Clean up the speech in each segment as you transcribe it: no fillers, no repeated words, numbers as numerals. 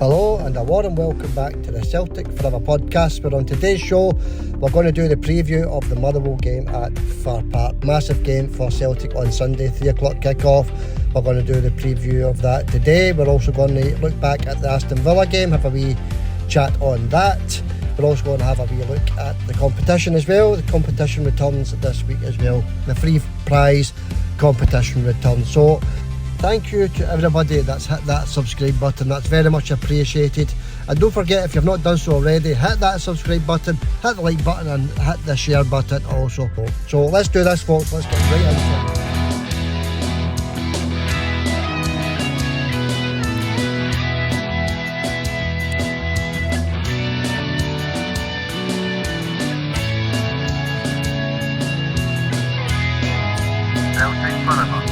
Hello and a warm welcome back to the Celtic Forever podcast, where on today's show we're going to do the preview of the Motherwell game at FIR Park. Massive game for Celtic on Sunday, 3 o'clock kick-off. We're going to do the preview of that today. We're also going to look back at the Aston Villa game, have a wee chat on that. We're also going to have a wee look at the competition as well. The competition returns this week as well. The free prize competition returns. So thank you to everybody that's hit that subscribe button. That's very much appreciated. And don't forget, if you've not done so already, hit that subscribe button, hit the like button and hit the share button also. So let's do this, folks. Let's get right into it. Celtic Forever.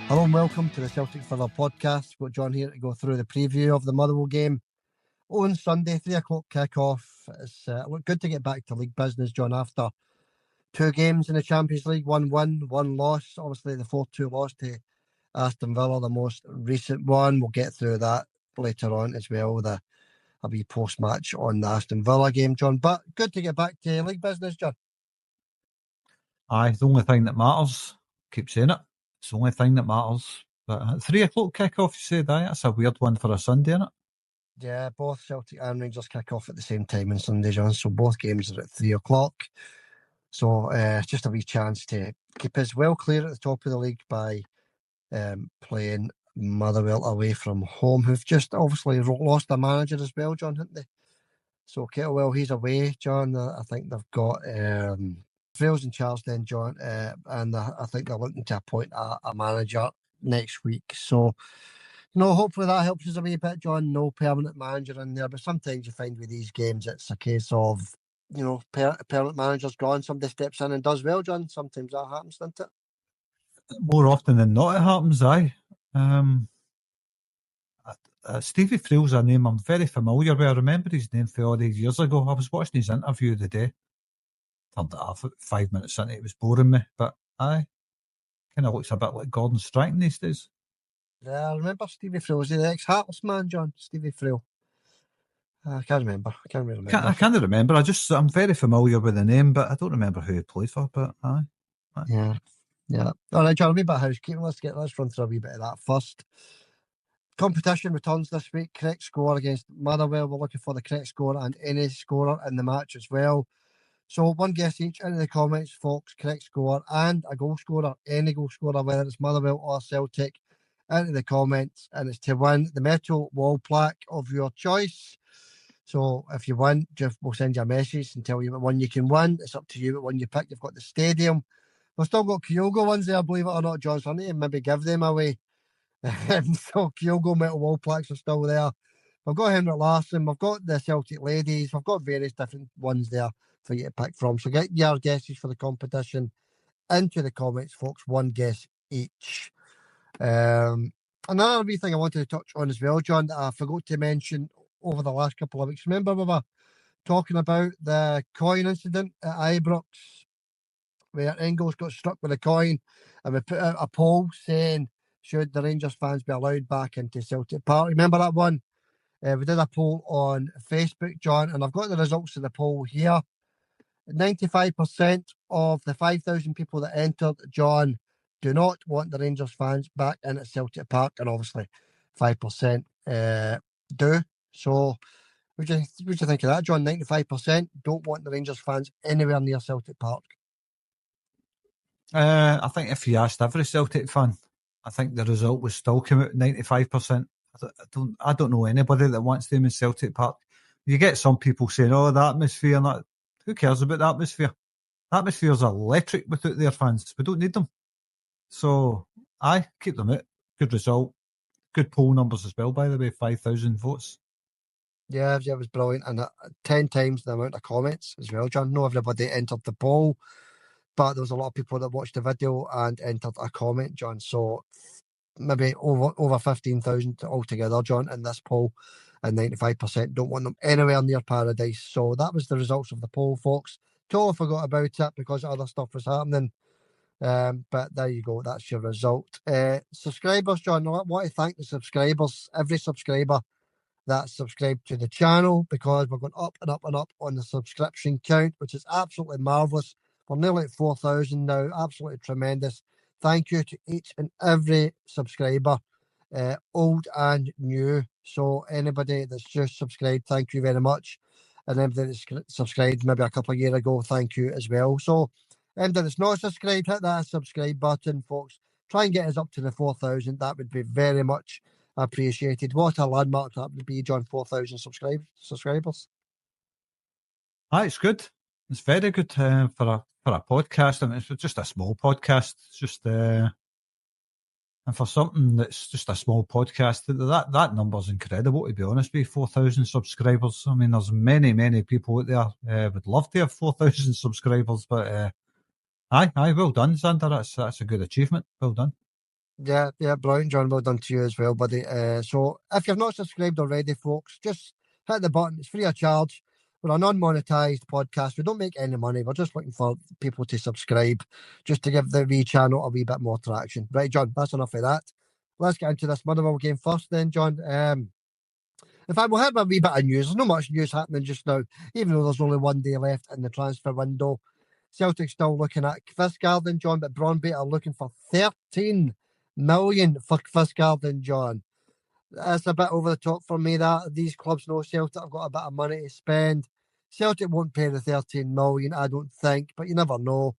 Hello and welcome to the Celtic Forever podcast. We've got John here to go through the preview of the Motherwell game on Sunday, 3 o'clock kick-off. It's good to get back to league business, John, after two games in the Champions League, one win, one loss. Obviously, the 4-2 loss to Aston Villa, the most recent one. We'll get through that later on as well. There'll be post-match on the Aston Villa game, John. But good to get back to league business, John. Aye, the only thing that matters. Keep saying it. It's the only thing that matters. But at 3 o'clock kick-off, you said, aye, that's a weird one for a Sunday, isn't it? Yeah, both Celtic and Rangers kick off at the same time on Sunday, John. So both games are at 3 o'clock. So just a wee chance to keep us well clear at the top of the league by playing Motherwell away from home, who've just obviously lost a manager as well, John, haven't they? So Kettlewell, he's away, John. I think they've got Frails in charge then, John, and I think they're looking to appoint a manager next week. So, hopefully that helps us a wee bit, John. No permanent manager in there, but sometimes you find with these games it's a case of, permanent manager's gone, somebody steps in and does well, John. Sometimes that happens, doesn't it? More often than not, it happens, aye. Stevie Frail's a name I'm very familiar with. I remember his name for all these years ago. I was watching his interview the day. Turned it off at 5 minutes into it. It was boring me, but aye. Kind of looks a bit like Gordon Strachan these days. Yeah, I remember Stevie Frail. Was he the ex-Hearts man, John? Stevie Frail. I can't remember. I can't really remember. I can't remember. I'm very familiar with the name, but I don't remember who he played for. But aye. Yeah. All right, John, a wee bit of housekeeping. Let's run through a wee bit of that first. Competition returns this week. Correct score against Motherwell. We're looking for the correct score and any scorer in the match as well. So one guess each into the comments, folks. Correct score and a goal scorer, any goal scorer, whether it's Motherwell or Celtic, into the comments, and it's to win the metal wall plaque of your choice. So if you win, we'll send you a message and tell you what one you can win. It's up to you what one you pick. You've got the stadium. We've still got Kyogo ones there, believe it or not, John. So I need to maybe give them away. So Kyogo metal wall plaques are still there. We've got Henrik Larsson. We've got the Celtic ladies. We've got various different ones there for you to pick from. So get your guesses for the competition into the comments, folks. One guess each. Another wee thing I wanted to touch on as well, John, that I forgot to mention over the last couple of weeks. Remember we were talking about the coin incident at Ibrox, where Engels got struck with a coin, and we put out a poll saying, should the Rangers fans be allowed back into Celtic Park? Remember that one? We did a poll on Facebook, John, and I've got the results of the poll here. 95% of the 5,000 people that entered, John, do not want the Rangers fans back in at Celtic Park, and obviously 5% do. So what do you think of that, John? 95% don't want the Rangers fans anywhere near Celtic Park. I think if you asked every Celtic fan, I think the result would still come out 95%. I don't know anybody that wants them in Celtic Park. You get some people saying, "Oh, the atmosphere," and that. Who cares about the atmosphere? The atmosphere's electric without their fans. We don't need them. So, keep them out. Good result. Good poll numbers as well, by the way. 5,000 votes. Yeah, it was brilliant. And 10 times the amount of comments as well, John. Not everybody entered the poll, but there was a lot of people that watched the video and entered a comment, John. So maybe over 15,000 altogether, John, in this poll. and 95% don't want them anywhere near paradise. So that was the results of the poll, folks. Totally forgot about it because other stuff was happening. But there you go, that's your result. Subscribers, John, I want to thank the subscribers, every subscriber that's subscribed to the channel, because we're going up and up and up on the subscription count, which is absolutely marvellous. We're nearly at 4,000 now, absolutely tremendous. Thank you to each and every subscriber, old and new. So anybody that's just subscribed, thank you very much. And anybody that's subscribed maybe a couple of years ago, thank you as well. So anybody that's not subscribed, hit that subscribe button, folks. Try and get us up to the 4,000. That would be very much appreciated. What a landmark that would be, John, 4,000 subscribers. It's good. It's very good for a podcast. I mean, it's just a small podcast. It's just and for something that's just a small podcast, that number's incredible, to be honest with you. 4,000 subscribers. I mean, there's many people out there would love to have 4,000 subscribers, but aye, well done, Xander. That's a good achievement. Well done. Yeah, brilliant, John. Well done to you as well, buddy. So if you've not subscribed already, folks, just hit the button. It's free of charge. We're a non-monetized podcast. We don't make any money. We're just looking for people to subscribe, just to give the wee channel a wee bit more traction. Right, John, that's enough of that. Let's get into this Motherwell game first then, John. In fact, we'll have a wee bit of news. There's not much news happening just now, even though there's only one day left in the transfer window. Celtic still looking at Kvistgaard, John, but Brøndby are looking for 13 million for Kvistgaard, John. That's a bit over the top for me. That these clubs know Celtic have got a bit of money to spend. Celtic won't pay the 13 million, I don't think, but you never know.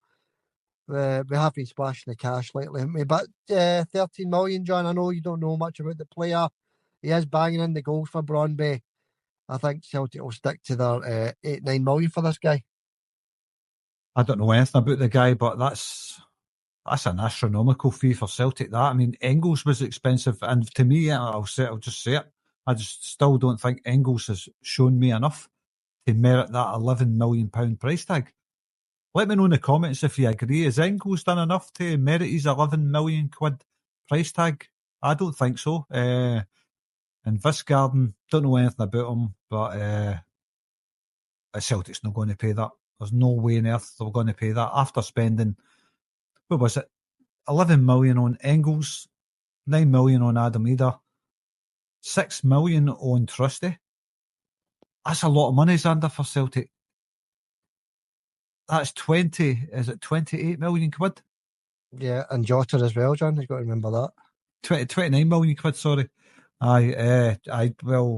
We have been splashing the cash lately, haven't we? But 13 million, John, I know you don't know much about the player. He is banging in the goals for Brøndby. I think Celtic will stick to their 8-9 million for this guy. I don't know anything about the guy, but that's an astronomical fee for Celtic. That, I mean, Engels was expensive, and to me, I'll just say it. I just still don't think Engels has shown me enough to merit that £11 million price tag. Let me know in the comments if you agree. Has Engels done enough to merit his £11 million price tag? I don't think so. And Kvistgaard, don't know anything about him, but Celtic's not going to pay that. There's no way on earth they're going to pay that after spending, what was it, 11 million on Engels, 9 million on Adam Eder, 6 million on Trusty. That's a lot of money, Xander, for Celtic. That's 28 million quid? Yeah, and Jota as well, John. You've got to remember that. 29 million quid, sorry. Well,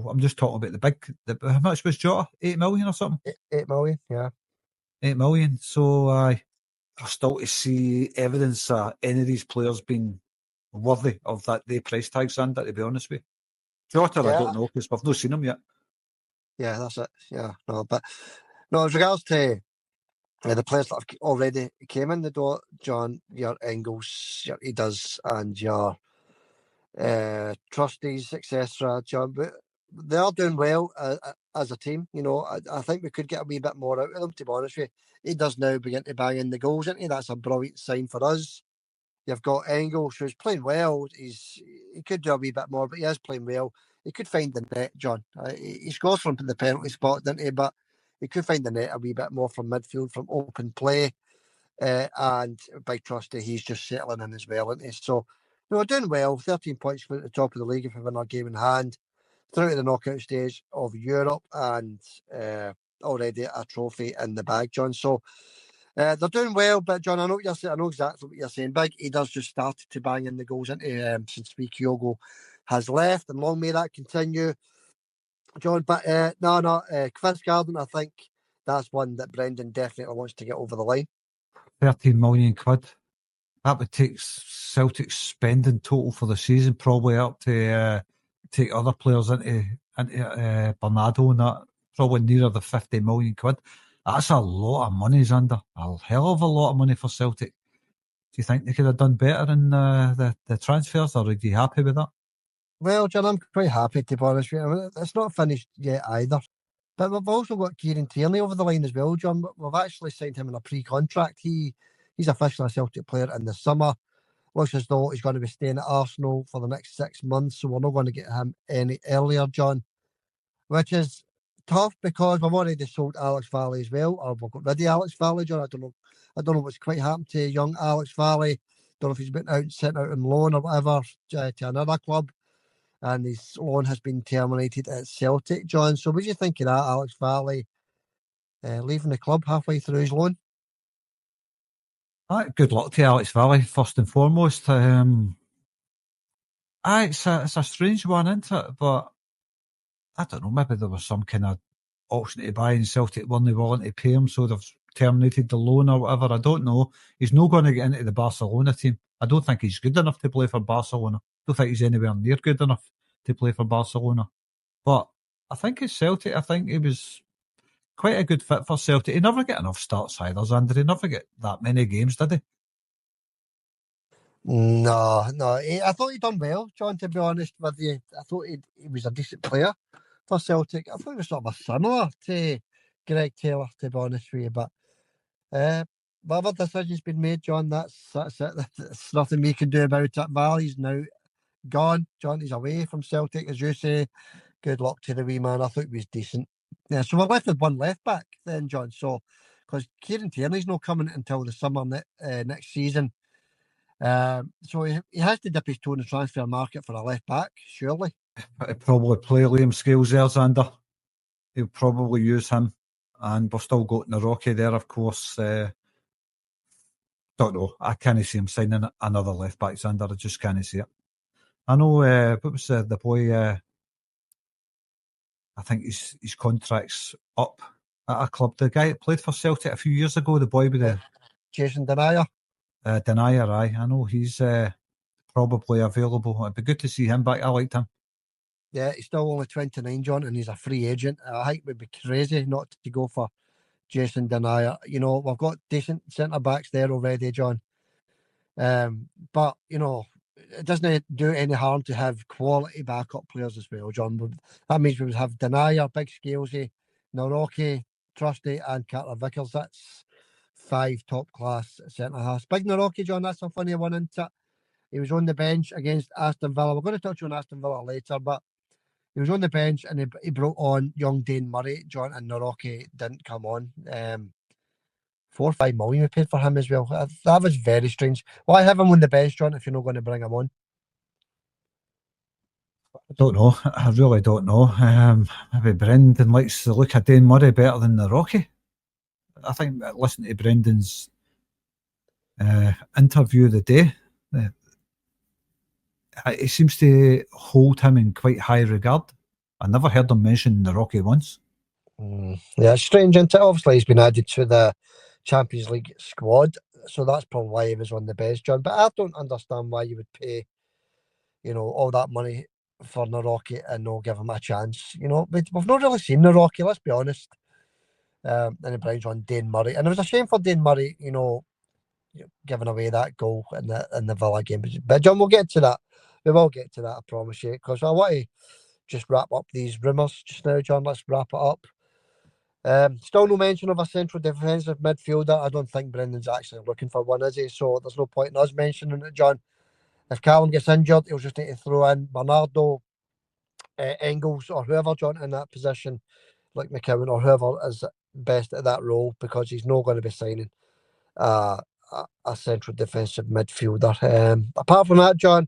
I'm just talking about how much was Jota? 8 million or something? 8 million, yeah. 8 million. So I still to see evidence of any of these players being worthy of that day price tag, Xander, to be honest with you. Jota, yeah. I don't know, because we've not seen him yet. Yeah, that's it. Yeah, no, but no, as regards to the players that have already came in the door, John, your Engels, your Eders, and your Trustees, etc., John, but they are doing well as a team. You know, I think we could get a wee bit more out of them, to be honest with you. He does now begin to bang in the goals, isn't he? That's a brilliant sign for us. You've got Engels, who's playing well. He could do a wee bit more, but he is playing well. He could find the net, John. He scores from the penalty spot, didn't he? But he could find the net a wee bit more from midfield, from open play. And by Trusty, he's just settling in as well, isn't he? So, we're doing well. 13 points at the top of the league if we win our game in hand. Through to the knockout stage of Europe, and already a trophy in the bag, John. So they're doing well, but John, I know what you're saying. I know exactly what you're saying. Big he does just started to bang in the goals into since Kyogo has left, and long may that continue, John. But Kvistgaard, I think that's one that Brendan definitely wants to get over the line. 13 million quid. That would take Celtic's spending total for the season probably up to take other players into Bernardo and that, probably nearer the 50 million quid. That's a lot of money, Xander. A hell of a lot of money for Celtic. Do you think they could have done better in the transfers, or are you happy with that? Well, John, I'm quite happy, to be honest with you. I mean, it's not finished yet either. But we've also got Kieran Tierney over the line as well, John. We've actually signed him in a pre-contract. He's officially a Celtic player in the summer. Looks as though he's going to be staying at Arsenal for the next 6 months, so we're not going to get him any earlier, John. which is tough because we've already sold Alex Valley as well, or we've got rid of Alex Valley, John. I don't know what's quite happened to young Alex Valley. Don't know if he's been sent out on loan or whatever to another club, and his loan has been terminated at Celtic, John. So what do you think of that, Alex Valley leaving the club halfway through his loan? Good luck to Alex Valley, first and foremost. It's a strange one, isn't it? But I don't know, maybe there was some kind of option to buy and Celtic weren't willing to pay him, so they've terminated the loan or whatever. I don't know. He's not going to get into the Barcelona team. I don't think he's good enough to play for Barcelona. I don't think he's anywhere near good enough to play for Barcelona. But I think it's Celtic. I think he was quite a good fit for Celtic. He never get enough starts either, Xander. He never get that many games, did he? No. I thought he'd done well, John, to be honest with you. I thought he was a decent player for Celtic. I thought he was sort of similar to Greg Taylor, to be honest with you. But whatever decision's been made, John, that's it. There's nothing we can do about it. Valley's now gone. John, he's away from Celtic, as you say. Good luck to the wee man. I thought he was decent. Yeah, so we're left with one left back then, John. So, because Kieran Tierney's not coming until the summer next season. So he has to dip his toe in the transfer market for a left back, surely. He'll probably play Liam Scales there, Xander. He'll probably use him. And we've still got Naroki there, of course. Don't know. I can't see him signing another left back, Xander. I just can't see it. I know, what was the boy? I think his contract's up at a club. The guy that played for Celtic a few years ago, the boy with the Jason Denayer. Denayer, aye. I know he's probably available. It'd be good to see him back. I liked him. Yeah, he's still only 29, John, and he's a free agent. I think it would be crazy not to go for Jason Denayer. You know, we've got decent centre backs there already, John. But you know, it doesn't do any harm to have quality backup players as well, John. That means we would have Denayer, Big Scalesy, Naroki, Trusty, and Carter Vickers. That's 5 top class centre halves. Big Naroki, John, that's a funny one, isn't it? He was on the bench against Aston Villa. We're going to touch on Aston Villa later, but he was on the bench and he brought on young Dane Murray, John, and Naroki didn't come on. 4 or 5 million we paid for him as well. That was very strange. Why have him on the bench, John, if you're not going to bring him on? I don't know. I really don't know. Maybe Brendan likes the look of Dane Murray better than Naroki. I think listen to Brendan's interview of the day. He seems to hold him in quite high regard. I never heard him mention Naroki once. Yeah, it's strange, isn't it? Obviously, he's been added to the Champions League squad, so that's probably why he was on the bench, John. But I don't understand why you would pay, you know, all that money for Naroki and not give him a chance. You know, we've not really seen Naroki, let's be honest. And he brings on Dane Murray, and it was a shame for Dane Murray, you know, giving away that goal in the Villa game. But John, we'll get to that. We will get to that, I promise you, because I want to just wrap up these rumours just now, John. Let's wrap it up. Still no mention of a central defensive midfielder. I don't think Brendan's actually looking for one, is he? So there's no point in us mentioning it, John. If Callum gets injured, he'll just need to throw in Bernardo, Engels, or whoever, John, in that position, like McCowan, or whoever is best at that role, because he's not going to be signing a central defensive midfielder. Apart from that, John,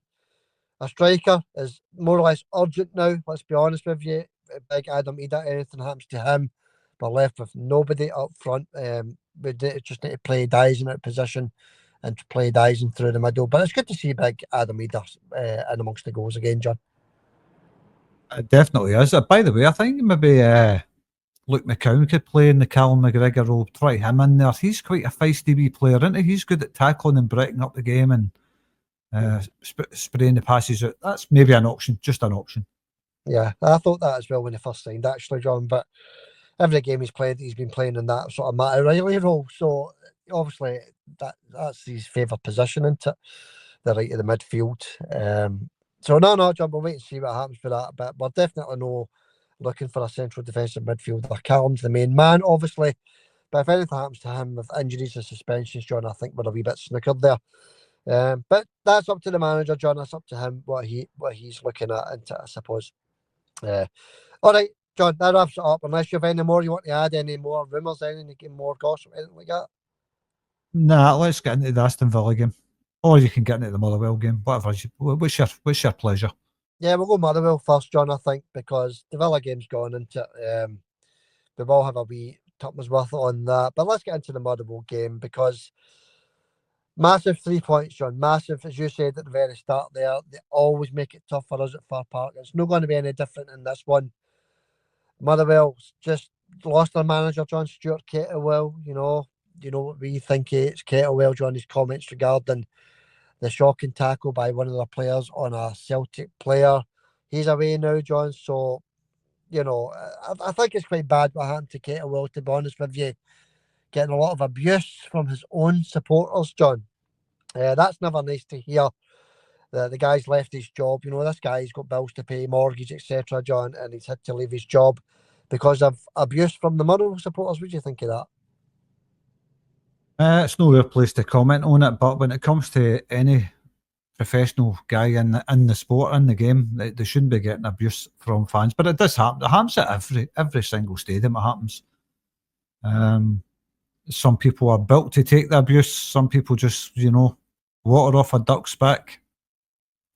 a striker is more or less urgent now. Let's be honest with you. Big Adam Ida, anything happens to him, we're left with nobody up front. We just need to play Dyson out of position and to play Dyson through the middle. But it's good to see big Adam Ida in amongst the goals again, John. It definitely is. By the way, I think maybe Luke McCown could play in the Callum McGregor role. Try him in there. He's quite a feisty wee player, isn't he? He's good at tackling and breaking up the game and spraying the passes out. That's maybe an option, just an option. Yeah, I thought that as well when he first signed, actually, John. But every game he's played, he's been playing in that sort of Matt O'Reilly role. So obviously that's his favourite position, isn't it? The right of the midfield. So no, John, we'll wait and see what happens with that. But we're definitely no looking for a central defensive midfielder. Callum's the main man, obviously. But if anything happens to him with injuries or suspensions, John, I think we're a wee bit snookered there. But that's up to the manager, John. That's up to him what he's looking at, I suppose. All right, John, that wraps it up. Unless you have any more you want to add, any more rumours, anything more gossip, anything like that. Nah, let's get into the Aston Villa game. Or you can get into the Motherwell game. What's your pleasure? Yeah, we'll go Motherwell first, John, I think, because the Villa game's gone into it. We will have a wee tuppence worth on that. But let's get into the Motherwell game because massive 3 points, John. Massive, as you said at the very start there. They always make it tough for us at FIR PARK. It's not going to be any different in this one. Motherwell's just lost their manager, John Stuart Kettlewell. You know what we think it's Kettlewell, John, his comments regarding the shocking tackle by one of the players on a Celtic player. He's away now, John, so I think it's quite bad what happened to Kettlewell, to be honest with you. Getting a lot of abuse from his own supporters, John. That's never nice to hear. The guy's left his job. This guy's got bills to pay, mortgage, etc., John, and he's had to leave his job because of abuse from the Motherwell supporters. What do you think of that? It's no real place to comment on it, but when it comes to any professional guy in the sport, in the game, they shouldn't be getting abuse from fans. But it does happen. It happens at every single stadium. It happens. Some people are built to take the abuse. Some people just, water off a duck's back.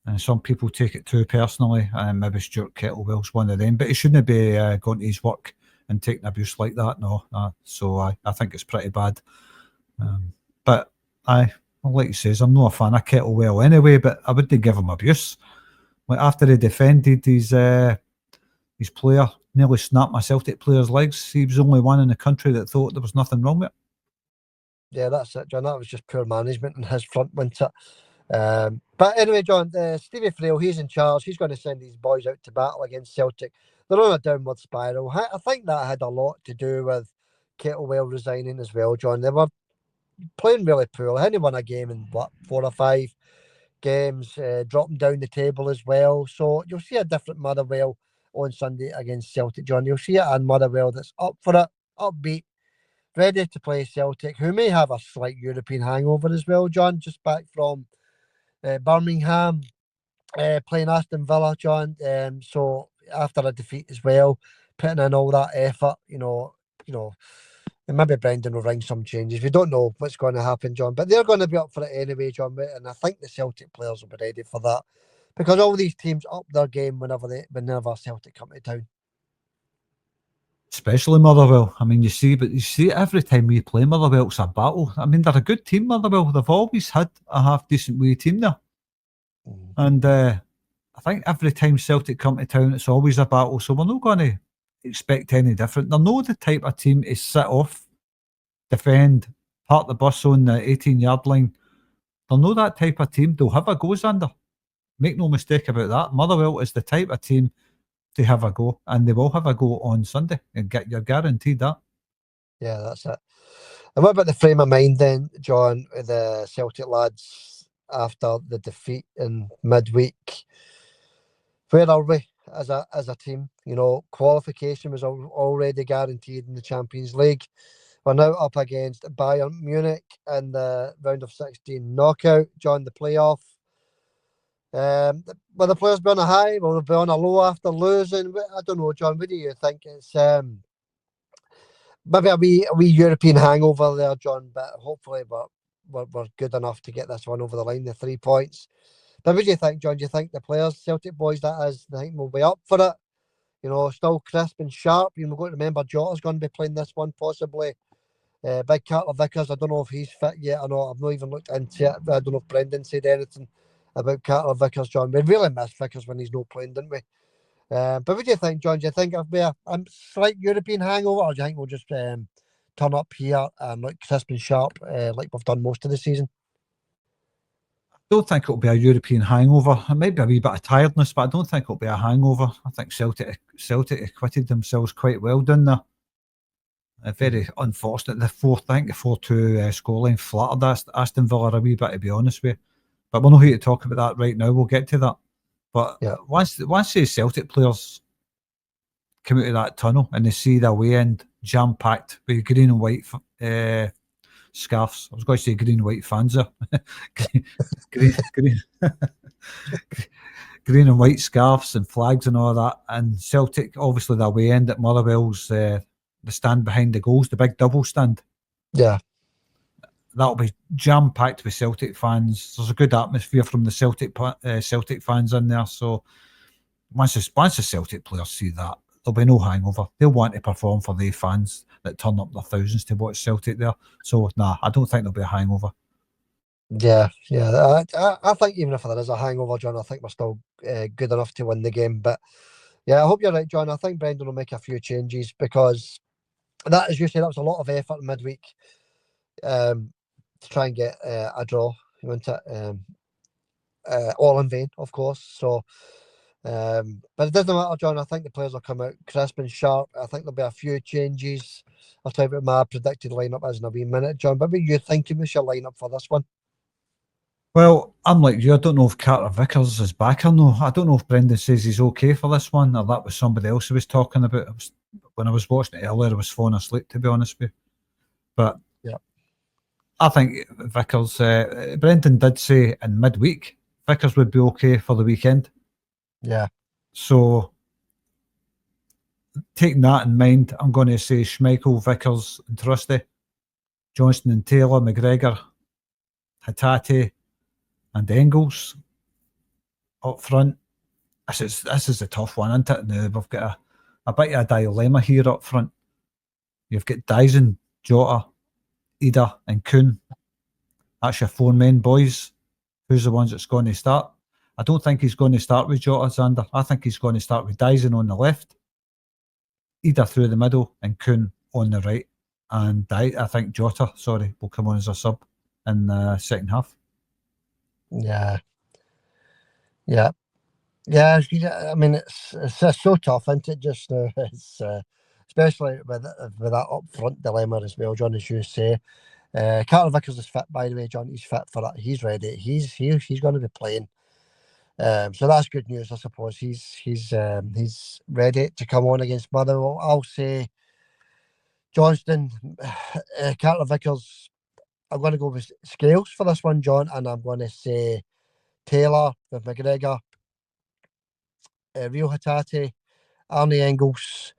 And some people take it too personally. And maybe Stuart Kettlewell's one of them. But he shouldn't be going to his work and taking abuse like that. No. So I think it's pretty bad. But like he says, I'm not a fan of Kettlewell anyway, but I wouldn't give him abuse. Like after he defended his player, nearly snapped my Celtic player's legs. He was the only one in the country that thought there was nothing wrong with it. Yeah, that's it, John. That was just poor management in his front, wasn't it? But anyway, John, Stevie Frail, he's in charge. He's going to send these boys out to battle against Celtic. They're on a downward spiral. I think that had a lot to do with Kettlewell resigning as well, John. They were playing really poorly. Hadn't won a game in 4 or 5 games, dropping down the table as well. So you'll see a different Motherwell on Sunday against Celtic, John. You'll see a Motherwell that's up for it, upbeat, ready to play Celtic, who may have a slight European hangover as well, John, just back from Birmingham, playing Aston Villa, John. So after a defeat as well, putting in all that effort, and maybe Brendan will ring some changes. We don't know what's going to happen, John, but they're going to be up for it anyway, John. And I think the Celtic players will be ready for that because all these teams up their game whenever Celtic come to town. Especially Motherwell. I mean, you see every time we play Motherwell, it's a battle. I mean, they're a good team, Motherwell. They've always had a half decent wee team there. And I think every time Celtic come to town, it's always a battle. So we're not going to expect any different. They're not the type of team to sit off, defend, park the bus on the 18-yard line. They're not that type of team. They'll have a go, Xander. Make no mistake about that. Motherwell is the type of team to have a go, and they will have a go on Sunday, and you're guaranteed that. Yeah, that's it. And what about the frame of mind then, John, the Celtic lads after the defeat in midweek? Where are we as a team? Qualification was already guaranteed in the Champions League. We're now up against Bayern Munich in the round of 16 knockout, John, the playoff. Will the players be on a high? Will they be on a low after losing? I don't know, John. What do you think? It's maybe a wee European hangover there, John, but hopefully we're good enough to get this one over the line, the 3 points. But what do you think, John? Do you think the players, Celtic boys, that is, they think will be up for it? Still crisp and sharp. We've got to remember Jota's going to be playing this one possibly. Big Carter Vickers, I don't know if he's fit yet or not. I've not even looked into it. I don't know if Brendan said anything about Carter Vickers, John. We really missed Vickers when he's not playing, didn't we? But what do you think, John? Do you think it'll be a slight European hangover, or do you think we'll just turn up here and look crisp and sharp like we've done most of the season? I don't think it'll be a European hangover. It might be a wee bit of tiredness, but I don't think it'll be a hangover. I think Celtic acquitted themselves quite well down there. Very unfortunate. The 4-2 scoreline flattered Aston Villa a wee bit, to be honest with you. But we're not here to talk about that right now. We'll get to that. But once the Celtic players come out of that tunnel and they see their way end jam-packed with green and white scarves. I was going to say green and white fans there. green and white scarves and flags and all that. And Celtic, obviously, the away end at Motherwell's, the stand behind the goals, the big double stand. Yeah. That'll be jam-packed with Celtic fans. There's a good atmosphere from the Celtic fans in there. So once the Celtic players see that, there'll be no hangover. They'll want to perform for the fans that turn up their thousands to watch Celtic there. So, I don't think there'll be a hangover. Yeah. I think even if there is a hangover, John, I think we're still good enough to win the game. But yeah, I hope you're right, John. I think Brendan will make a few changes because that, as you say, that was a lot of effort midweek to try and get a draw. He went it all in vain, of course. So, but it doesn't matter, John. I think the players will come out crisp and sharp. I think there'll be a few changes. I'll tell you what my predicted lineup is in a wee minute, John. But what are you thinking was your lineup for this one? Well, I'm like you. I don't know if Carter Vickers is back or no. I don't know if Brendan says he's okay for this one or that was somebody else who was talking about. When I was watching it earlier, I was falling asleep, to be honest with you. But yeah, I think Vickers, Brendan did say in midweek, Vickers would be okay for the weekend. Yeah. So, taking that in mind, I'm going to say Schmeichel, Vickers and Trusty, Johnston and Taylor, McGregor, Hatate and Engels up front. This is a tough one, isn't it? Now we've got a bit of a dilemma here up front. You've got Dyson, Jota, Ida and Kuhn. That's your 4 men, boys. Who's the ones that's going to start? I don't think he's going to start with Jota, Xander. I think he's going to start with Dyson on the left, Ida through the middle and Kuhn on the right. And I think Jota, will come on as a sub in the second half. Yeah. I mean, it's so tough, isn't it? Just now, it's especially with that up front dilemma as well, John, as you say. Carter Vickers is fit, by the way, John. He's fit for that. He's ready. He's going to be playing. So that's good news, I suppose. He's ready to come on against Motherwell. I'll say Johnston, Carter Vickers. I'm going to go with Scales for this one, John, and I'm going to say Taylor with McGregor, Rio Hatate, Arnie Engels.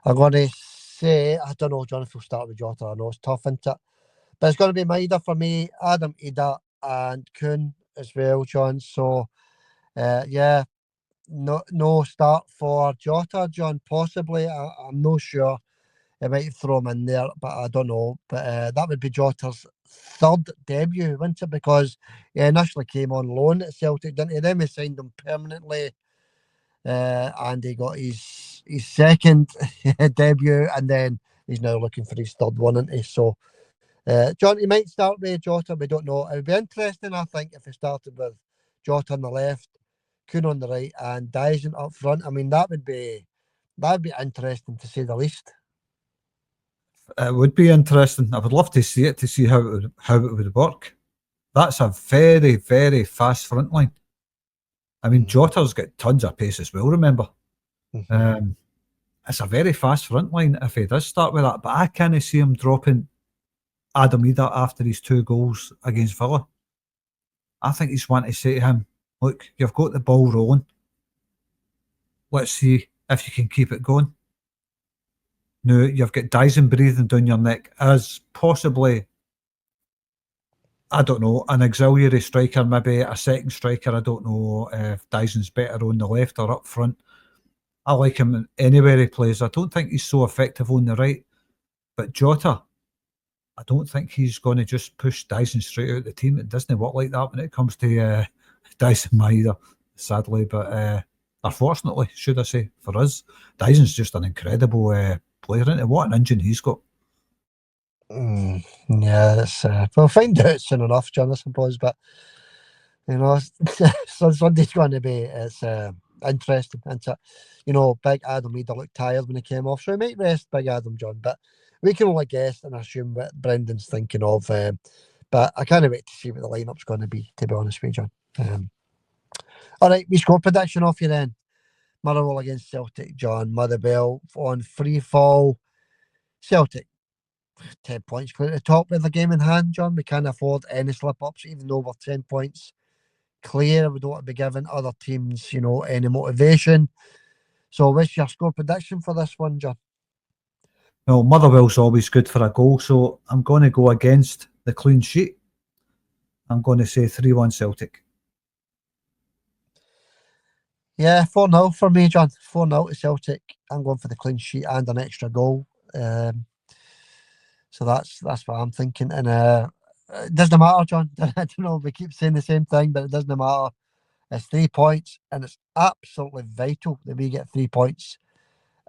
I'm going to say, I don't know, John, if we'll start with Jota. I know it's tough, isn't it? But it's going to be Maida for me, Adam Ida, and Kuhn as well, John. So, no start for Jota, John. Possibly, I'm not sure. I might throw him in there, but I don't know. But that would be Jota's third debut, wouldn't it? Because he initially came on loan at Celtic, didn't he? Then we signed him permanently, and he got his second debut, and then he's now looking for his third one, isn't he? So, John, he might start with Jota. We don't know. It would be interesting, I think, if he started with Jota on the left, Kuhn on the right, and Dyson up front. I mean, that would be interesting to say the least. It would be interesting. I would love to see it, to see how it would work. That's a very, very fast front line. I mean, Jota's got tons of pace as well, remember. It's a very fast front line if he does start with that, but I can't see him dropping Adam Ida after his 2 goals against Villa. I think he's wanting to say to him, look, you've got the ball rolling. Let's see if you can keep it going. Now, you've got Dyson breathing down your neck as possibly, I don't know, an auxiliary striker, maybe a second striker. I don't know if Dyson's better on the left or up front. I like him anywhere he plays. I don't think he's so effective on the right. But Jota, I don't think he's going to just push Dyson straight out the team. It doesn't work like that when it comes to Dyson either, sadly. But unfortunately, should I say, for us, Dyson's just an incredible player, isn't he? What an engine he's got. Yeah, we'll find out soon enough, John, I suppose. But you know, so Sunday's going to be interesting, isn't it? You know, Big Adam Ida looked tired when he came off, so he might rest Big Adam, John. But we can only guess and assume what Brendan's thinking of. But I can't wait to see what the lineup's going to be. To be honest with you, John. All right, we score prediction off you then. Motherwell against Celtic, John. Motherwell on free fall. Celtic 10 points clear at the top with the game in hand, John. We can't afford any slip ups, even though we're 10 points clear. We don't want to be giving other teams, any motivation. So what's your score prediction for this one, John? Well, Motherwell's always good for a goal, so I'm going to go against the clean sheet. I'm going to say 3-1 Celtic. Yeah, 4-0 for me, John. 4-0 to Celtic. I'm going for the clean sheet and an extra goal. So that's what I'm thinking. And it doesn't matter, John. I don't know, we keep saying the same thing, but it doesn't matter. It's 3 points, and it's absolutely vital that we get 3 points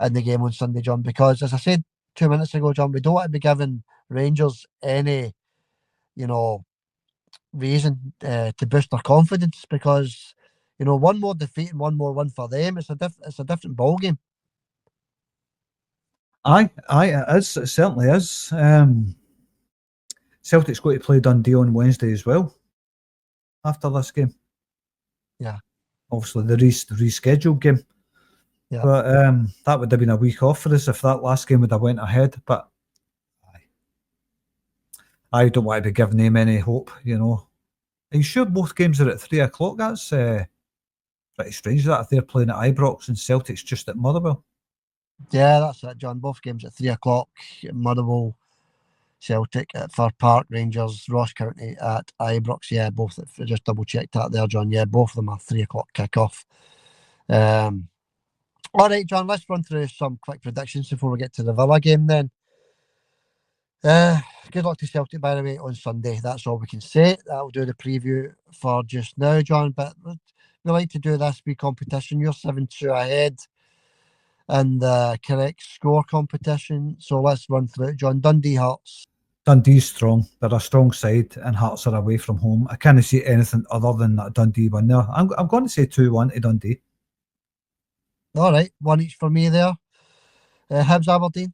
in the game on Sunday, John, because as I said 2 minutes ago, John, we don't want to be giving Rangers any, reason to boost their confidence, because one more defeat and one more win for them, it's a different ball game. Aye, it is. It certainly is. Celtic's got to play Dundee on Wednesday as well. After this game, yeah, obviously the rescheduled game. Yeah. But that would have been a week off for us if that last game would have went ahead. But I don't want to be giving them any hope. Are you sure both games are at 3 o'clock? That's pretty strange that if they're playing at Ibrox and Celtic's just at Motherwell. Yeah, that's it, John. Both games at 3 o'clock. Motherwell, Celtic at FIR Park, Rangers, Ross County at Ibrox. Yeah, both. I just double checked that there, John. Yeah, both of them are 3 o'clock kickoff. All right, John, let's run through some quick predictions before we get to the Villa game then. Good luck to Celtic, by the way, on Sunday. That's all we can say. That'll do the preview for just now, John. But we like to do this wee competition. You're 7-2 ahead in the correct score competition. So let's run through it, John. Dundee Hearts. Dundee's strong. They're a strong side, and Hearts are away from home. I can't see anything other than that Dundee win there. I'm going to say 2-1 to Dundee. All right, one each for me there. Hibs Aberdeen.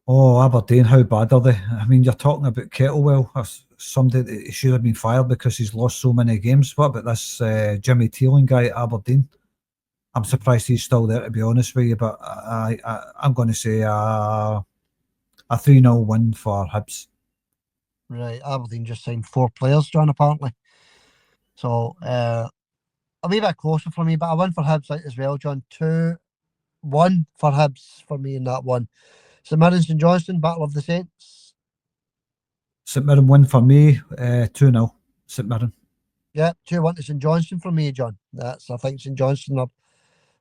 Oh, Aberdeen, how bad are they? I mean, you're talking about Kettlewell, somebody that should have been fired because he's lost so many games. What about this Jimmy Teeling guy at Aberdeen? I'm surprised he's still there, to be honest with you, but I'm going to say a 3-0 win for Hibs. Right, Aberdeen just signed 4 players, John, apparently. So, a wee bit closer for me, but a win for Hibs as well, John. 2-1 for Hibs for me in that one. St Mirren, St Johnstone, Battle of the Saints. St Mirren win for me, 2-0, St Mirren. Yeah, 2-1 to St Johnstone for me, John. I think St Johnstone have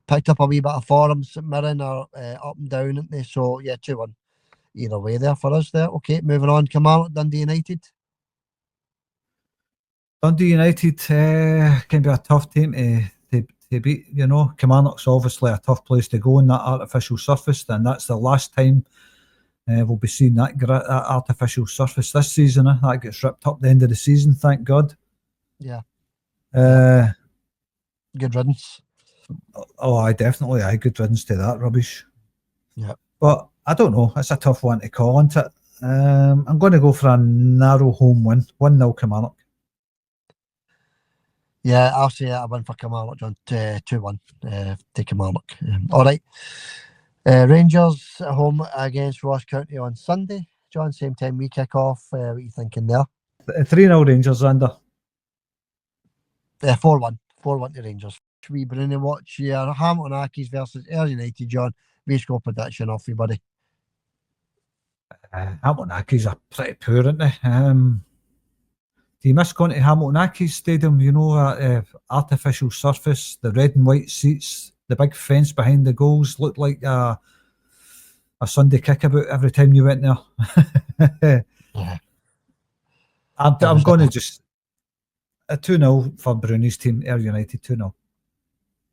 picked up a wee bit of form. St Mirren are up and down, aren't they? So, yeah, 2-1. Either way there for us there. Okay, moving on. Kilmarnock, Dundee United. Dundee United can be a tough team to beat. Kilmarnock's obviously a tough place to go in that artificial surface, and that's the last time we'll be seeing that artificial surface this season. That gets ripped up the end of the season, thank God. Yeah. Good riddance. Oh, definitely. Good riddance to that rubbish. Yeah. But I don't know. It's a tough one to call, isn't it? I'm going to go for a narrow home win. 1-0 Kilmarnock. Yeah, I'll say a win for Kilmarnock, John. 2-1 to Kilmarnock. All right. Rangers at home against Ross County on Sunday. John, same time we kick off. What are you thinking there? 3-0 Rangers, Zander. 4-1. 4-1 to Rangers. We bring and watch here. Hamilton Accies versus Ayr United, John. We score prediction off you, buddy. Hamilton Accies are pretty poor, aren't they? Do you miss going to Hamilton Accies Stadium? Artificial surface, the red and white seats, the big fence behind the goals looked like a Sunday kickabout every time you went there. Yeah. I'm going to just a 2-0 for Bruni's team, Ayr United 2-0.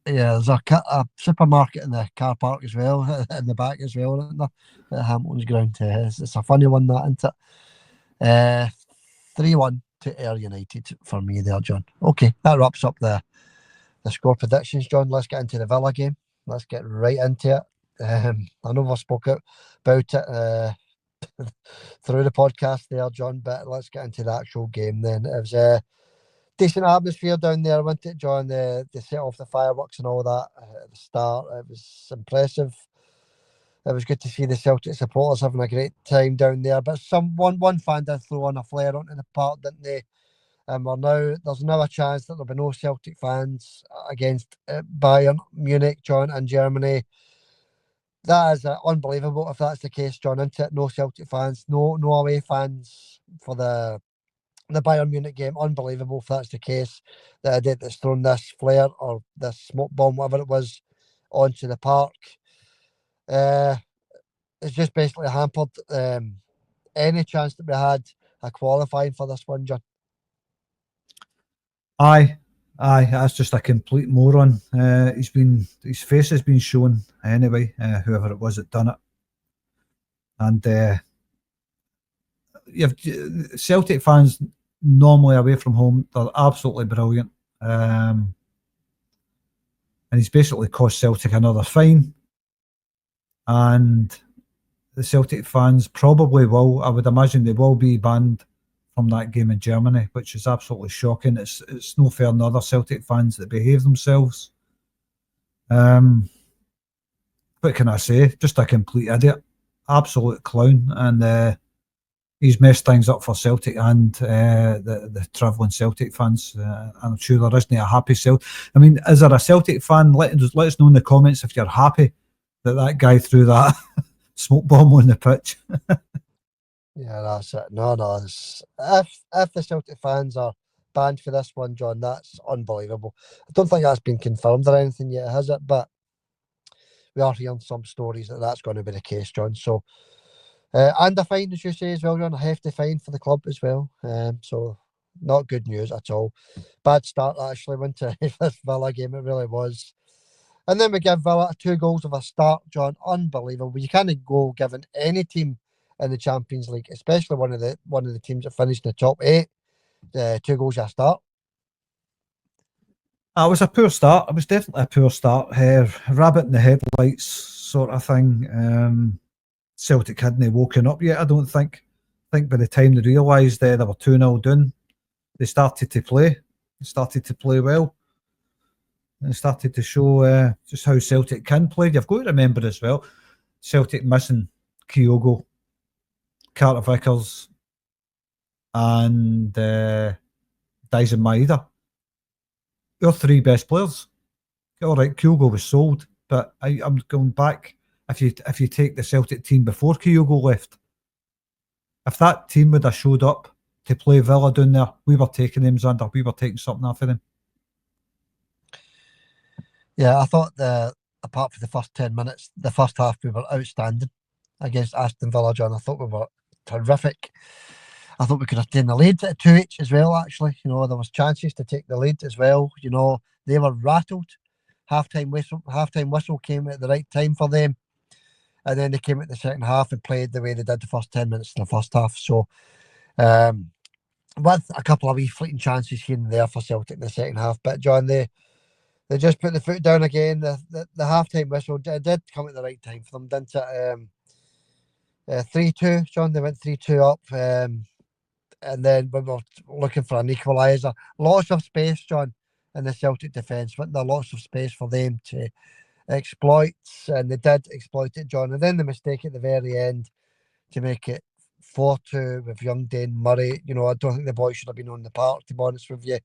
Yeah, there's a supermarket in the car park as well, in the back as well, isn't there? At Hamilton's ground. It's a funny one, that, isn't it? 3-1 to Ayr United for me there, John. Okay, that wraps up the score predictions, John. Let's get into the Villa game. Let's get right into it. I know we spoke about it through the podcast there, John, but let's get into the actual game then. It was a decent atmosphere down there, wasn't it, John? They set off the fireworks and all that at the start. It was impressive. It was good to see the Celtic supporters having a great time down there. But one fan did throw on a flare onto the park, didn't they? and there's now a chance that there'll be no Celtic fans against Bayern Munich, John, and Germany. That is unbelievable if that's the case, John, isn't it? No Celtic fans, no away fans for the Bayern Munich game. Unbelievable if that's the case. That that's thrown this flare or this smoke bomb, whatever it was, onto the park. It's just basically hampered any chance that we had of qualifying for this one, John. Aye, that's just a complete moron. His face has been shown anyway, whoever it was that done it. And you've Celtic fans normally away from home, they're absolutely brilliant. And he's basically cost Celtic another fine. And the Celtic fans probably will, I would imagine they will be banned from that game in Germany, which is absolutely shocking. It's no fair than other Celtic fans that behave themselves. What can I say? Just a complete idiot. Absolute clown. And he's messed things up for Celtic and the travelling Celtic fans. I'm sure there isn't a happy Celtic. I mean, is there a Celtic fan? Let us know in the comments if you're happy that guy threw that smoke bomb on the pitch. Yeah, that's it. No. If the Celtic fans are banned for this one, John, that's unbelievable. I don't think that's been confirmed or anything yet, has it? But we are hearing some stories that that's going to be the case, John. So, and a fine, as you say as well, John, a hefty fine for the club as well. So not good news at all. Bad start actually went to this Villa game. It really was. And then we give Villa 2 goals of a start, John. Unbelievable. You can't go giving any team in the Champions League, especially one of the teams that finished in the top 8, 2 goals of a start. It was a poor start. It was definitely a poor start. Rabbit in the headlights sort of thing. Celtic hadn't woken up yet, I don't think. I think by the time they realised they were 2-0 down, they started to play. They started to play well. And started to show just how Celtic can play. You've got to remember as well, Celtic missing Kyogo, Carter Vickers, and Dyson Maeda. Your 3 best players. All right, Kyogo was sold, but I'm going back. If you take the Celtic team before Kyogo left, if that team would have showed up to play Villa down there, we were taking them, Xander. We were taking something off of them. Yeah, I thought apart from the first 10 minutes, the first half we were outstanding against Aston Villa, John. I thought we were terrific. I thought we could have taken the lead at 2-each as well, actually. There was chances to take the lead as well. They were rattled. Half-time whistle came at the right time for them. And then they came at the second half and played the way they did the first 10 minutes in the first half. So, with a couple of wee fleeting chances here and there for Celtic in the second half. But, John, they just put the foot down again. The half-time whistle did come at the right time for them, didn't it? 3-2, John. They went 3-2 up. And then we were looking for an equaliser. Lots of space, John, in the Celtic defence. Wasn't there lots of space for them to exploit? And they did exploit it, John. And then the mistake at the very end to make it 4-2 with young Dane Murray. I don't think the boy should have been on the park, to be honest with you.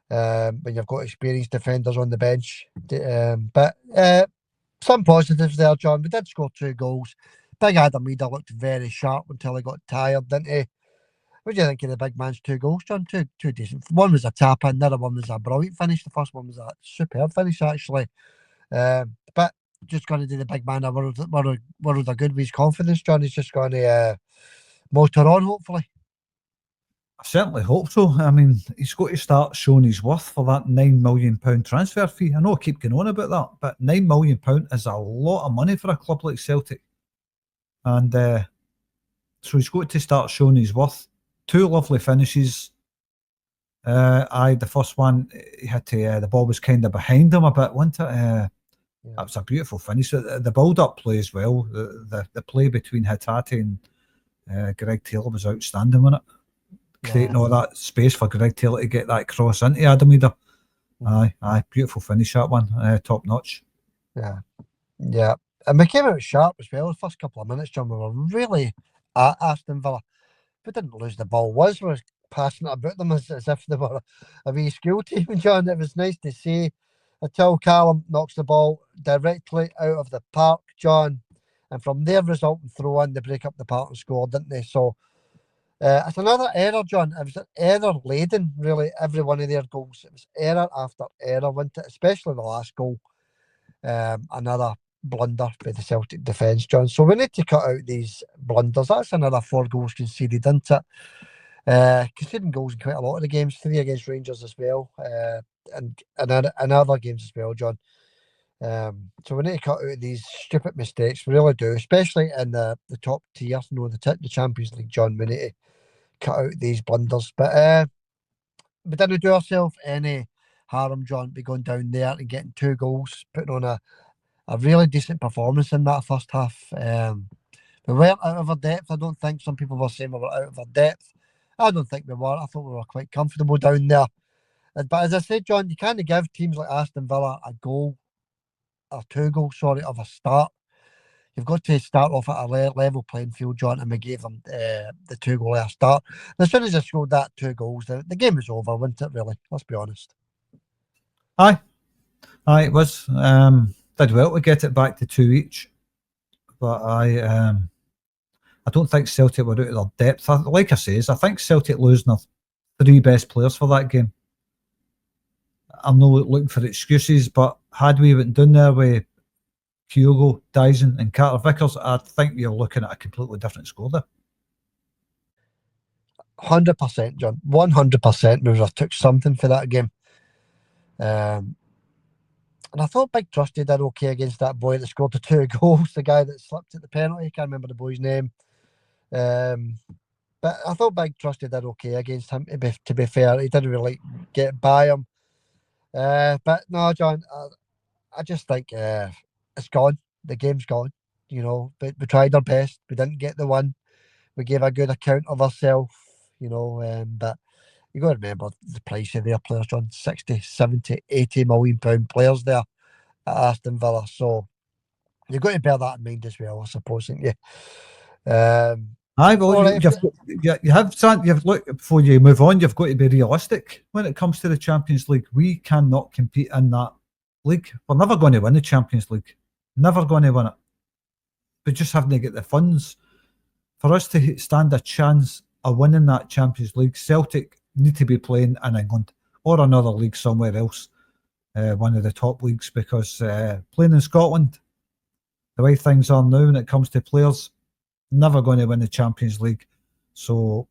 When you've got experienced defenders on the bench. But some positives there, John. We did score 2 goals. Big Adam Reeder looked very sharp until he got tired, didn't he? What do you think of the big man's 2 goals, John? Two decent. One was a tap-in, the other one was a brilliant finish. The first one was a superb finish, actually. But just going to do the big man a world of good with his confidence, John. He's just going to motor on, hopefully. I certainly hope so. I mean, he's got to start showing his worth for that £9 million transfer fee. I know I keep going on about that, but £9 million is a lot of money for a club like Celtic. And so he's got to start showing his worth. 2 lovely finishes. The first one, he had to. The ball was kind of behind him a bit, wasn't it? That was a beautiful finish. The build-up play as well. The play between Hatate and Greg Taylor was outstanding, wasn't it? Creating all that space for Greg Taylor to get that cross into Adam Reeder. Aye, beautiful finish, that one. Top notch. Yeah. And we came out sharp as well. The first couple of minutes, John, we were really at Aston Villa. We didn't lose the ball. We were passionate about them as if they were a wee school team, John. It was nice to see until Callum knocks the ball directly out of the park, John. And from their resulting throw in, they break up the park and score, didn't they? So it's another error, John. It was error laden, really, every one of their goals. It was error after error, wasn't it? Especially the last goal. Another blunder by the Celtic defence, John. So we need to cut out these blunders. That's another 4 goals conceded, isn't it? Conceding goals in quite a lot of the games, 3 against Rangers as well, and other games as well, John. So we need to cut out these stupid mistakes. We really do, especially in the top tier, the Champions League, John. We need to cut out these blunders. But we didn't do ourselves any harm, John, by going down there and getting 2 goals, putting on a really decent performance in that first half. We weren't out of our depth. I don't think some people were saying we were out of our depth. I don't think we were. I thought we were quite comfortable down there. But as I said, John, you can't give teams like Aston Villa a goal, or 2 goals, of a start. You've got to start off at a level playing field, John, and we gave them the 2 goal at a start. And as soon as they scored that 2 goals, the game was over, wasn't it, really? Let's be honest. Aye, it was. Did well to get it back to 2 each. But I don't think Celtic were out of their depth. Like I says, I think Celtic losing their 3 best players for that game. I'm not looking for excuses, but had we went down there with Kyogo, Dyson and Carter Vickers, I think you're looking at a completely different score there. 100%, John. 100%. We would have took something for that game. And I thought Big Trusty did okay against that boy that scored the 2 goals, the guy that slipped at the penalty. I can't remember the boy's name. But I thought Big Trusty did okay against him, to be fair. He didn't really get by him. But no, John, I just think it's gone. The game's gone. But we tried our best. We didn't get the win. We gave a good account of ourselves, but you got to remember the price of their players, John. 60, 70, 80 million pound players there at Aston Villa. So you've got to bear that in mind as well, I suppose, haven't you? Aye, well, you've look, before you move on, you've got to be realistic when it comes to the Champions League. We cannot compete in that league. We're never going to win the Champions League. Never going to win it. We just haven't to get the funds. For us to stand a chance of winning that Champions League, Celtic need to be playing in England or another league somewhere else, one of the top leagues, because playing in Scotland, the way things are now when it comes to players, never going to win the Champions League. So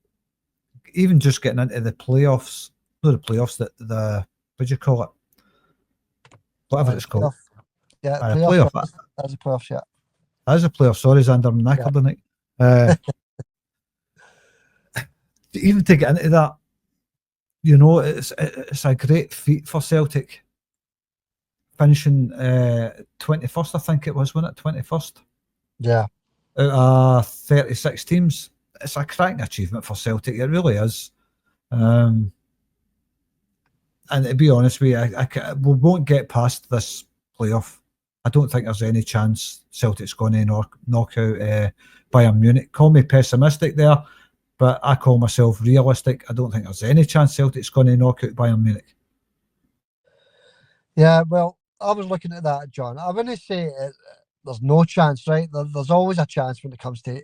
even just getting into the playoffs, not the playoffs, the what do you call it? Whatever it's called. Yeah, playoff. That's a playoff, yeah. That is a playoff. Sorry, Xander, I'm knackered tonight. Even to get into that, it's a great feat for Celtic. Finishing 21st, I think it was, wasn't it? 21st? Yeah. Out of 36 teams. It's a cracking achievement for Celtic. It really is. And to be honest with you, we won't get past this playoff. I don't think there's any chance Celtic's going to knock out Bayern Munich. Call me pessimistic there, but I call myself realistic. I don't think there's any chance Celtic's going to knock out Bayern Munich. Yeah, well, I was looking at that, John. I wouldn't say there's no chance, right? There's always a chance when it comes to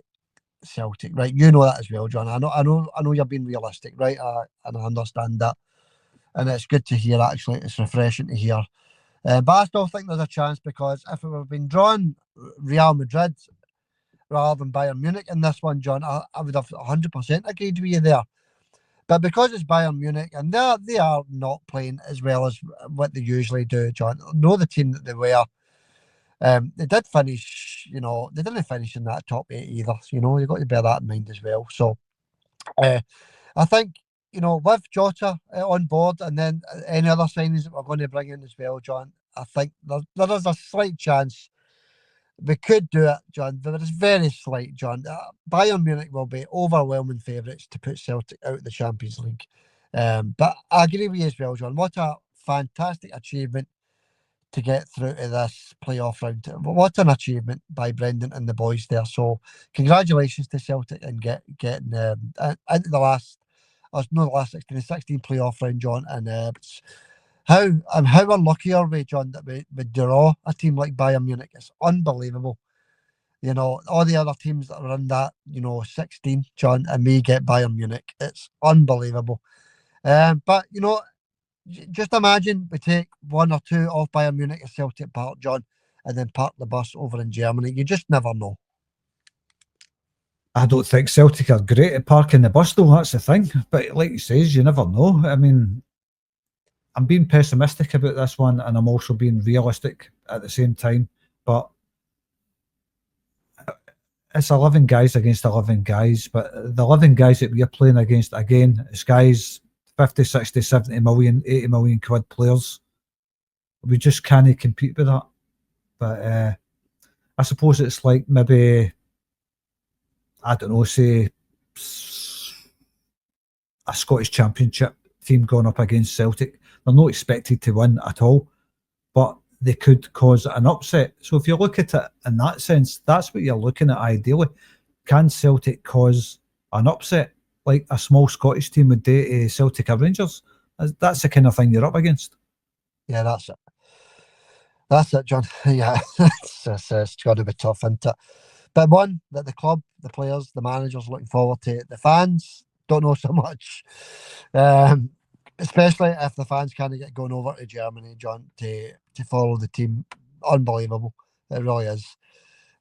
Celtic, right? You know that as well, John. I know you're being realistic, right? And I understand that, and it's good to hear. Actually, it's refreshing to hear. But I still think there's a chance, because if it would have been drawn Real Madrid rather than Bayern Munich in this one, John, I would have 100% agreed with you there. But because it's Bayern Munich, and they are not playing as well as what they usually do, John. Know the team that they were. They did finish, they didn't finish in that top 8 either. You've got to bear that in mind as well. So I think, with Jota on board, and then any other signings that we're going to bring in as well, John, I think there is a slight chance we could do it, John. There is very slight, John. Bayern Munich will be overwhelming favourites to put Celtic out of the Champions League. But I agree with you as well, John. What a fantastic achievement to get through to this playoff round. What an achievement by Brendan and the boys there. So congratulations to Celtic and getting into the last It's not the last 16, the 16 playoff round, John, and how unlucky are we, John, that we draw a team like Bayern Munich? It's unbelievable. You know, all the other teams that are in that, 16, John, and we get Bayern Munich. It's unbelievable. But, just imagine we take one or two off Bayern Munich at Celtic Park, John, and then park the bus over in Germany. You just never know. I don't think Celtic are great at parking the bus, though. That's the thing. But like you says, you never know. I mean, I'm being pessimistic about this one, and I'm also being realistic at the same time. But it's 11 guys against 11 guys. But the 11 guys that we're playing against, again, it's guys 50, 60, 70 million, 80 million quid players. We just can't compete with that. But I suppose it's like maybe, I don't know, say a Scottish Championship team going up against Celtic. They're not expected to win at all, but they could cause an upset. So if you look at it in that sense, that's what you're looking at ideally. Can Celtic cause an upset like a small Scottish team would do to Celtic or Rangers? That's the kind of thing you're up against. Yeah, that's it. That's it, John. Yeah, it's got to be tough, isn't it? But one that the club, the players, the managers looking forward to. The fans don't know so much, especially if the fans can't get going over to Germany, John, to follow the team. Unbelievable, it really is.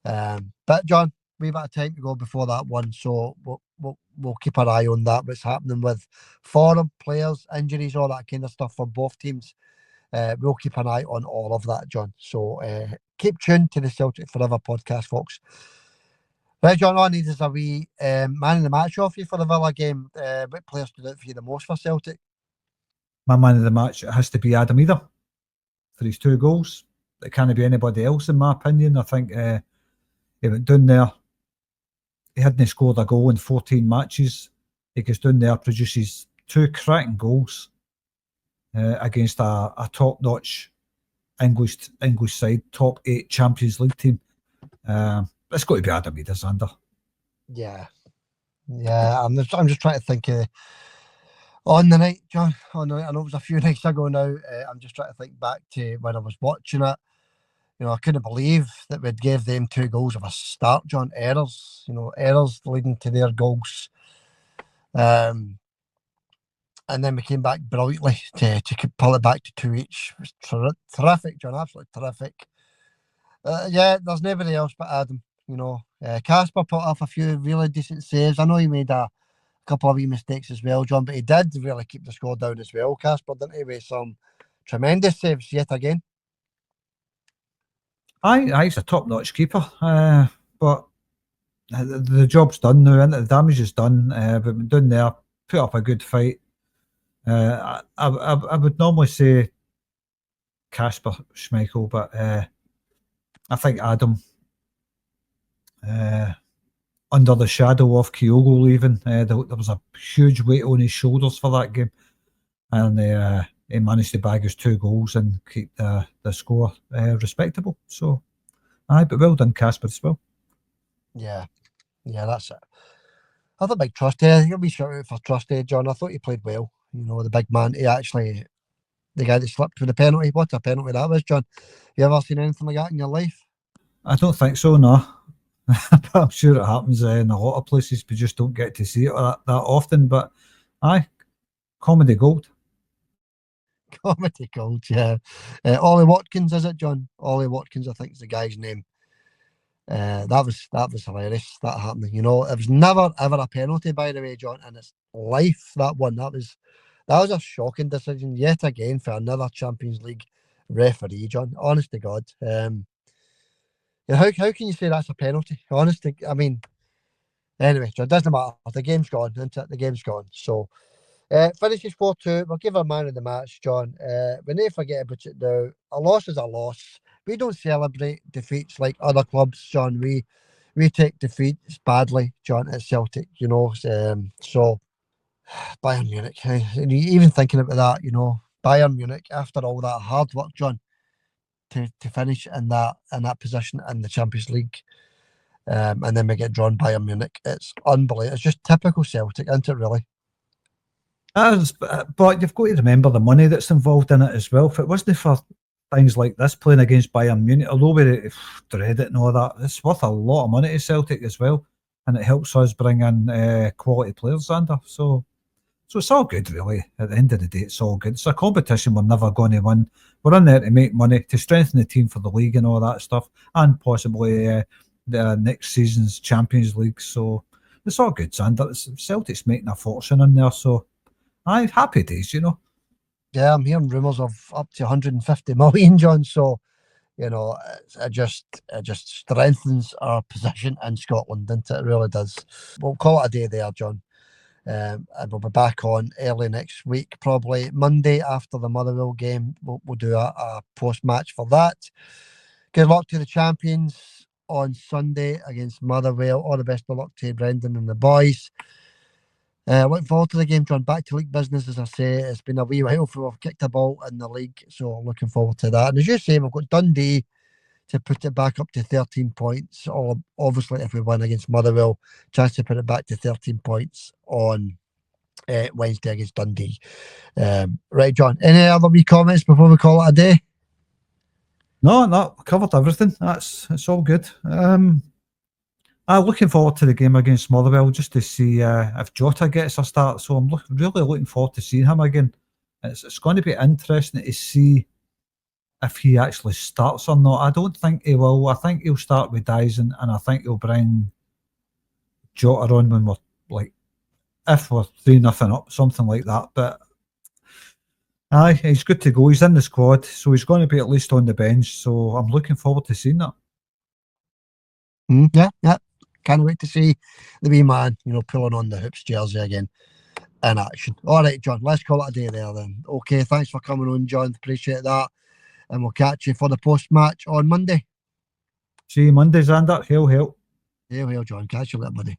But John, we've got time to go before that one, so we'll keep our eye on that. What's happening with foreign players, injuries, all that kind of stuff for both teams. We'll keep an eye on all of that, John. So keep tuned to the Celtic Forever podcast, folks. Right, John, all I need is a wee man in the match off you for the Villa game. What player stood out for you the most for Celtic? My man of the match, it has to be Adam Either for his 2 goals. It can't be anybody else, in my opinion. I think he went down there. He hadn't scored a goal in 14 matches. He goes down there, produces 2 cracking goals against a top-notch English side, top 8 Champions League team. It's got to be Adam Either, Xander. Yeah. I'm just trying to think on the night, John. I know it was a few nights ago now. I'm just trying to think back to when I was watching it. I couldn't believe that we'd gave them 2 goals of a start, John. Errors, errors leading to their goals. And then we came back brilliantly to pull it back to 2 each. It was terrific, John. Absolutely terrific. Yeah, there's nobody else but Adam. Casper put off a few really decent saves. I know he made a couple of wee mistakes as well, John, but he did really keep the score down as well, Casper, didn't he, with some tremendous saves yet again. Aye, he's a top-notch keeper, but the job's done now, and the damage is done. But we're down there, put up a good fight. I would normally say Casper Schmeichel, but I think Adam, under the shadow of Kyogo leaving, there was a huge weight on his shoulders for that game, and he managed to bag his 2 goals and keep the score respectable. So, aye, but well done, Casper, as well. Yeah, that's it. I thought big Trusty. You'll be shout out for Trusty, John. I thought he played well. The big man. He actually, the guy that slipped with the penalty. What a penalty that was, John. You ever seen anything like that in your life? I don't think so, no. But I'm sure it happens in a lot of places. We just don't get to see it that often. But aye, comedy gold. Comedy gold, yeah. Ollie Watkins, is it, John? Ollie Watkins, I think is the guy's name. That was hilarious. That happening. It was never ever a penalty, by the way, John, and it's life. That one. That was a shocking decision yet again for another Champions League referee, John. Honest to God. How can you say that's a penalty? Honestly, I mean, anyway, John, it doesn't matter. The game's gone, isn't it? The game's gone. So, finishes 4-2. We'll give a man of the match, John. We need to forget about it now. A loss is a loss. We don't celebrate defeats like other clubs, John. We take defeats badly, John, at Celtic, so Bayern Munich. Even thinking about that, Bayern Munich, after all that hard work, John, to finish in that position in the Champions League. And then we get drawn Bayern Munich. It's unbelievable. It's just typical Celtic, isn't it, really? But you've got to remember the money that's involved in it as well. If it wasn't for things like this playing against Bayern Munich, although we dread it and all that, it's worth a lot of money to Celtic as well, and it helps us bring in quality players, Xander. So it's all good, really. At the end of the day, it's all good. It's a competition we're never going to win. We're in there to make money, to strengthen the team for the league and all that stuff, and possibly the next season's Champions League. So it's all good, Xander. Celtic's making a fortune in there, so aye, happy days, you know. Yeah, I'm hearing rumours of up to 150 million, John. So, you know, it just strengthens our position in Scotland, doesn't it? It really does. We'll call it a day there, John. And we'll be back on early next week, probably Monday after the Motherwell game. We'll do a post-match for that. Good luck to the champions on Sunday against Motherwell. All the best of luck to Brendan and the boys. Looking forward to the game, John. Back to league business, as I say. It's been a wee while since we've kicked a ball in the league, so I'm looking forward to that. And as you say, we've got Dundee to put it back up to 13 points. Or obviously, if we win against Motherwell, chance to put it back to 13 points on Wednesday against Dundee. Right, John. Any other wee comments before we call it a day? No, covered everything. It's all good. I'm looking forward to the game against Motherwell just to see if Jota gets a start. So I'm really looking forward to seeing him again. It's going to be interesting to see if he actually starts or not. I don't think he will. I think he'll start with Dyson, and I think he'll bring Jota on when if we're 3-0 up, something like that. But aye, he's good to go. He's in the squad, so he's going to be at least on the bench. So I'm looking forward to seeing that. Yeah. Can't wait to see the wee man, pulling on the Hoops jersey again in action. All right, John, let's call it a day there then. Okay, thanks for coming on, John. Appreciate that. And we'll catch you for the post-match on Monday. See you Monday, Xander. Hail. Hail, John. Catch you later, buddy.